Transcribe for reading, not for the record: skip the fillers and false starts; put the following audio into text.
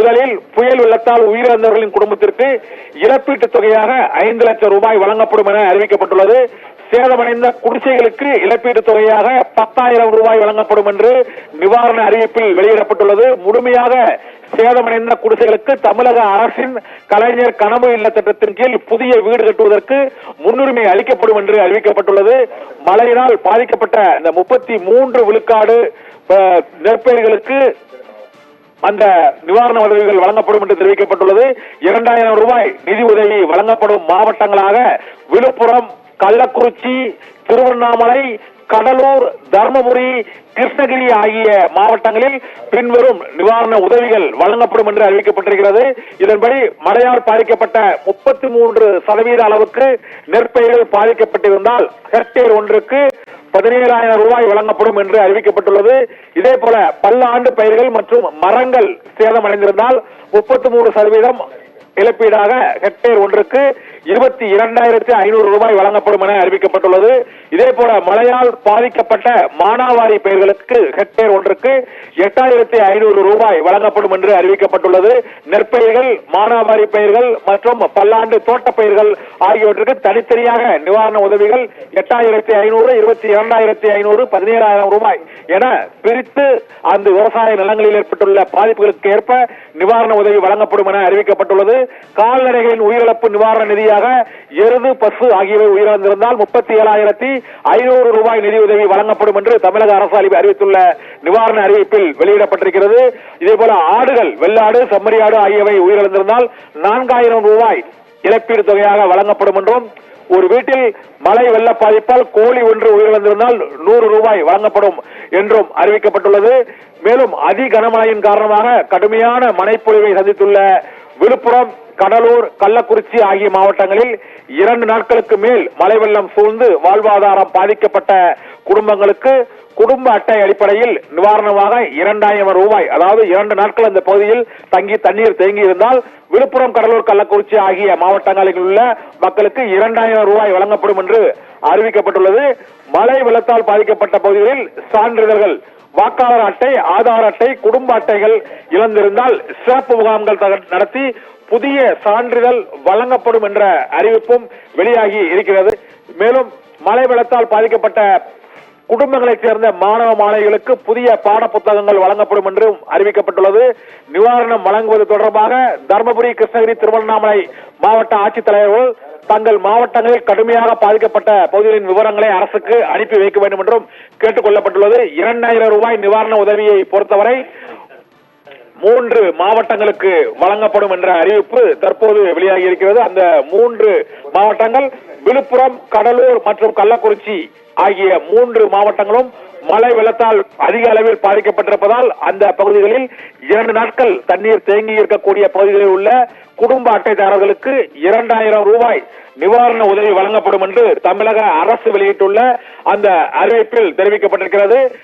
முதலில் புயல் வெள்ளத்தால் உயிரிழந்தவர்களின் குடும்பத்திற்கு இழப்பீட்டுத் தொகையாக 5 லட்சம் ரூபாய் வழங்கப்படும் என அறிவிக்கப்பட்டுள்ளது. சேதமடைந்த குடிசைகளுக்கு இழப்பீட்டுத் தொகையாக 10,000 ரூபாய் வழங்கப்படும் என்று நிவாரண அறிவிப்பில் வெளியிடப்பட்டுள்ளது. முழுமையாக சேதமடைந்த குடிசைகளுக்கு தமிழக அரசின் கலைஞர் கனவு இல்ல திட்டத்தின் கீழ் புதிய வீடு கட்டுவதற்கு முன்னுரிமை அளிக்கப்படும் என்று அறிவிக்கப்பட்டுள்ளது. மழையினால் பாதிக்கப்பட்ட இந்த 33 விழுக்காடு நெற்பயிர்களுக்கு அந்த நிவாரண உதவிகள் வழங்கப்படும் என்று தெரிவிக்கப்பட்டுள்ளது. 2,000 ரூபாய் நிதி உதவி வழங்கப்படும் மாவட்டங்களாக விழுப்புரம், கள்ளக்குறிச்சி, திருவண்ணாமலை, கடலூர், தர்மபுரி, கிருஷ்ணகிரி ஆகிய மாவட்டங்களில் பின்வரும் நிவாரண உதவிகள் வழங்கப்படும் என்று அறிவிக்கப்பட்டிருக்கிறது. இதன்படி மழையால் பாதிக்கப்பட்ட 33% அளவுக்கு நெற்பயிர்கள் பாதிக்கப்பட்டிருந்தால் ஹெக்டேர் ஒன்றுக்கு 17,000 ரூபாய் வழங்கப்படும் என்று அறிவிக்கப்பட்டுள்ளது. இதே போல பல்லாண்டு பயிர்கள் மற்றும் மரங்கள் சேதமடைந்திருந்தால் 33% இழப்பீடாக ஹெக்டேர் ஒன்றுக்கு 22,500 ரூபாய் வழங்கப்படும் என அறிவிக்கப்பட்டுள்ளது. இதே போல மழையால் பாதிக்கப்பட்ட மானாவாரி பயிர்களுக்கு ஹெக்டேர் ஒன்றுக்கு 8,500 ரூபாய் வழங்கப்படும் என்று அறிவிக்கப்பட்டுள்ளது. நெற்பயிர்கள், மானாவாரி பயிர்கள் மற்றும் பல்லாண்டு தோட்ட பயிர்கள் ஆகியவற்றுக்கு தனித்தனியாக நிவாரண உதவிகள் 8,500, 22,500, 17,000 ரூபாய் என பிரித்து அந்த விவசாய நிலங்களில் ஏற்பட்டுள்ள பாதிப்புகளுக்கு ஏற்ப நிவாரண உதவி வழங்கப்படும் என அறிவிக்கப்பட்டுள்ளது. கால்நடைகளின் உயிரிழப்பு நிவாரண நிதியாக எருது, பசு ஆகியவை உயிரிழந்திருந்தால் 37,500 ரூபாய் நிதியுதவி வழங்கப்படும் என்று தமிழக அரசு அறிவித்துள்ள நிவாரண அறிவிப்பில் வெளியிடப்பட்டிருக்கிறது. இதேபோல ஆடுகள், வெள்ளாடு, செம்மறியாடு ஆகியவை உயிரிழந்திருந்தால் 4,000 ரூபாய் இழப்பீடு தொகையாக வழங்கப்படும் என்றும், ஒரு வீட்டில் மழை வெள்ள பாதிப்பால் கோழி ஒன்று உயிரிழந்திருந்தால் 100 ரூபாய் வழங்கப்படும் என்றும் அறிவிக்கப்பட்டுள்ளது. மேலும் அதி கனமழையின் காரணமாக கடுமையான மழைப்பொழிவை சந்தித்துள்ள விழுப்புரம், கடலூர், கள்ளக்குறிச்சி ஆகிய மாவட்டங்களில் 2 நாட்களுக்கு மேல் மழை வெள்ளம் சூழ்ந்து வாழ்வாதாரம் பாதிக்கப்பட்ட குடும்பங்களுக்கு குடும்ப அட்டை அடிப்படையில் நிவாரணமாக 2,000 ரூபாய், அதாவது 2 நாட்கள் அந்த பகுதியில் தங்கி தண்ணீர் தேங்கி இருந்தால் விழுப்புரம், கடலூர், கள்ளக்குறிச்சி ஆகிய மாவட்டங்களில் உள்ள மக்களுக்கு 2,000 ரூபாய் வழங்கப்படும் என்று அறிவிக்கப்பட்டுள்ளது. மழை வெள்ளத்தால் பாதிக்கப்பட்ட பகுதிகளில் சான்றிதழ்கள், வாக்காளர் அட்டை, ஆதார் அட்டை, குடும்ப அட்டைகள் இழந்திருந்தால் சிறப்பு முகாம்கள் நடத்தி புதிய சான்றிதழ் வழங்கப்படும் என்ற அறிவிப்பும் வெளியாகி இருக்கிறது. மேலும் மழை வெள்ளத்தால் பாதிக்கப்பட்ட குடும்பங்களைச் சேர்ந்த மாணவ மாணவிகளுக்கு புதிய பாட புத்தகங்கள் வழங்கப்படும் என்றும் அறிவிக்கப்பட்டுள்ளது. நிவாரணம் வழங்குவது தொடர்பாக தர்மபுரி, கிருஷ்ணகிரி, திருவண்ணாமலை மாவட்ட ஆட்சித்தலைவர்கள் தங்கள் மாவட்டங்களில் கடுமையாக பாதிக்கப்பட்ட பகுதிகளின் விவரங்களை அரசுக்கு அனுப்பி வைக்க வேண்டும் என்றும் கேட்டுக் கொள்ளப்பட்டுள்ளது. 2,000 ரூபாய் நிவாரண உதவியை பொறுத்தவரை 3 மாவட்டங்களுக்கு வழங்கப்படும் என்ற அறிவிப்பு தற்போது வெளியாகி இருக்கிறது. அந்த 3 மாவட்டங்கள் விழுப்புரம், கடலூர் மற்றும் கள்ளக்குறிச்சி ஆகிய 3 மாவட்டங்களும் மழை வெள்ளத்தால் அதிக அளவில் பாதிக்கப்பட்டிருப்பதால் அந்த பகுதிகளில் 2 நாட்கள் தண்ணீர் தேங்கி இருக்கக்கூடிய பகுதிகளில் உள்ள குடும்ப அட்டைதாரர்களுக்கு 2,000 ரூபாய் நிவாரண உதவி வழங்கப்படும் என்று தமிழக அரசு வெளியிட்டுள்ள அந்த அறிவிப்பில் தெரிவிக்கப்பட்டிருக்கிறது.